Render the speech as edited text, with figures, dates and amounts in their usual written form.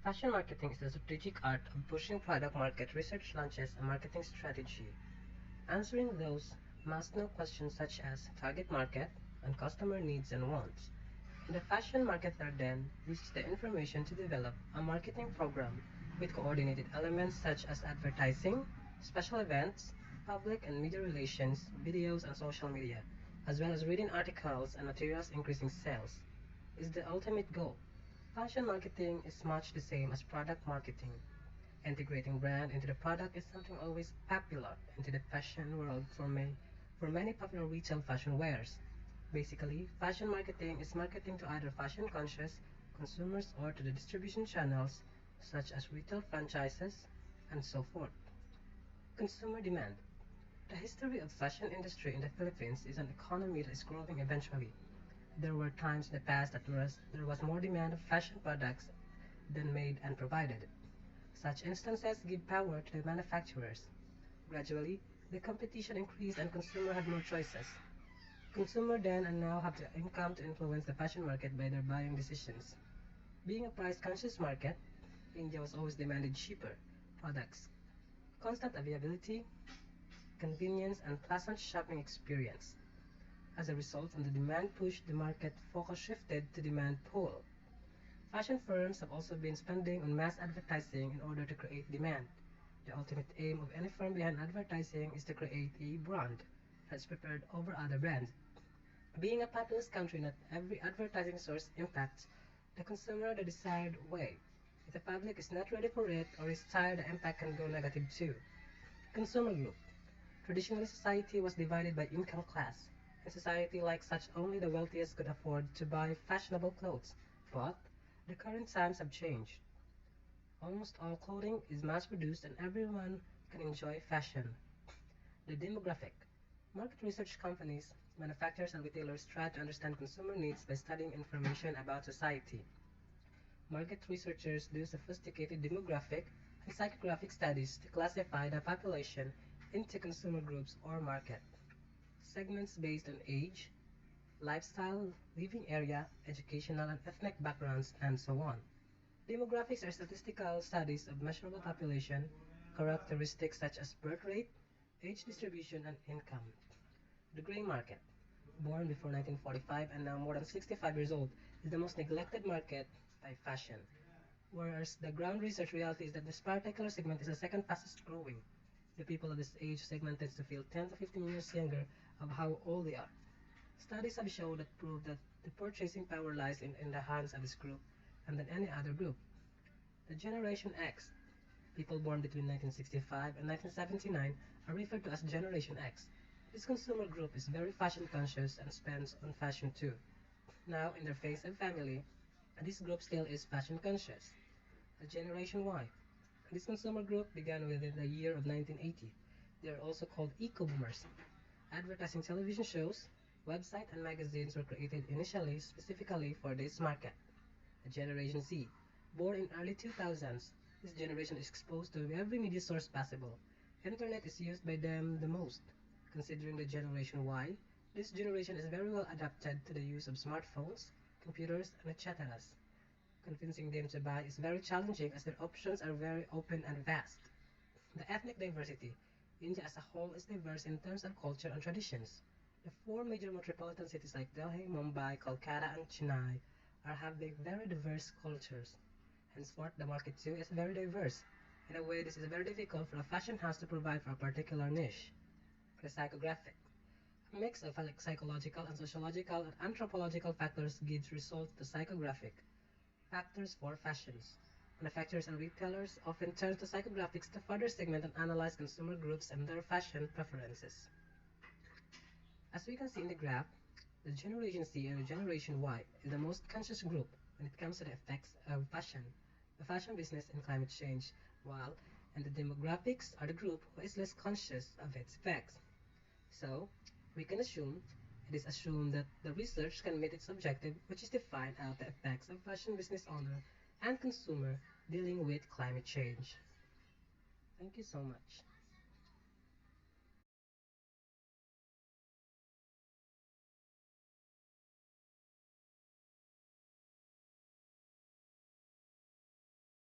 Fashion marketing is the strategic art of pushing product market research launches and marketing strategy, answering those must-know questions such as target market and customer needs and wants. The fashion marketer then uses the information to develop a marketing program with coordinated elements such as advertising, special events, public and media relations, videos and social media, as well as reading articles and materials increasing sales, is the ultimate goal. Fashion marketing is much the same as product marketing. Integrating brand into the product is something always popular into the fashion world for many popular retail fashion wares. Basically, fashion marketing is marketing to either fashion conscious consumers or to the distribution channels such as retail franchises and so forth. Consumer demand. The history of fashion industry in the Philippines is an economy that is growing eventually. There were times in the past that there was more demand of fashion products than made and provided. Such instances give power to the manufacturers. Gradually, the competition increased and consumers had more choices. Consumers then and now have the income to influence the fashion market by their buying decisions. Being a price-conscious market, India was always demanded cheaper products, constant availability, convenience, and pleasant shopping experience. As a result, when the demand push, the market focus shifted to demand pull. Fashion firms have also been spending on mass advertising in order to create demand. The ultimate aim of any firm behind advertising is to create a brand that's preferred over other brands. Being a populous country, not every advertising source impacts the consumer the desired way. If the public is not ready for it or is tired, the impact can go negative too. Consumer group. Traditionally, society was divided by income class. In society like such, only the wealthiest could afford to buy fashionable clothes. But the current times have changed. Almost all clothing is mass produced and everyone can enjoy fashion. The demographic. Market research companies, manufacturers, and retailers try to understand consumer needs by studying information about society. Market researchers do sophisticated demographic and psychographic studies to classify the population into consumer groups or market segments based on age, lifestyle, living area, educational and ethnic backgrounds, and so on. Demographics are statistical studies of measurable population characteristics such as birth rate, age distribution, and income. The gray market, born before 1945 and now more than 65 years old, is the most neglected market by fashion. Whereas the ground research reality is that this particular segment is the second fastest growing. The people of this age segment tends to feel 10 to 15 years younger of how old they are. Studies have shown that prove that the purchasing power lies in the hands of this group and than any other group. The Generation X, people born between 1965 and 1979, are referred to as Generation X. This consumer group is very fashion conscious and spends on fashion too. Now, in their phase of family, this group still is fashion conscious. The Generation Y. This consumer group began within the year of 1980. They are also called eco-boomers. Advertising television shows, websites, and magazines were created initially specifically for this market. The Generation Z. Born in early 2000s, this generation is exposed to every media source possible. Internet is used by them the most. Considering the Generation Y, this generation is very well adapted to the use of smartphones, computers, and etc. Convincing them to buy is very challenging as their options are very open and vast. The ethnic diversity. India as a whole is diverse in terms of culture and traditions. The four major metropolitan cities like Delhi, Mumbai, Kolkata, and Chennai are having very diverse cultures. Henceforth, the market too is very diverse. In a way, this is very difficult for a fashion house to provide for a particular niche. The psychographic. A mix of psychological and sociological and anthropological factors gives result to psychographic. Factors for fashions. Manufacturers and retailers often turn to psychographics to further segment and analyze consumer groups and their fashion preferences. As we can see in the graph, the Generation Z and the Generation Y is the most conscious group when it comes to the effects of fashion, the fashion business, and climate change, while and the demographics are the group who is less conscious of its effects. So, we can assume, it is assumed that the research can meet its objective, which is to find out the effects of fashion business owner and consumer dealing with climate change. Thank you so much.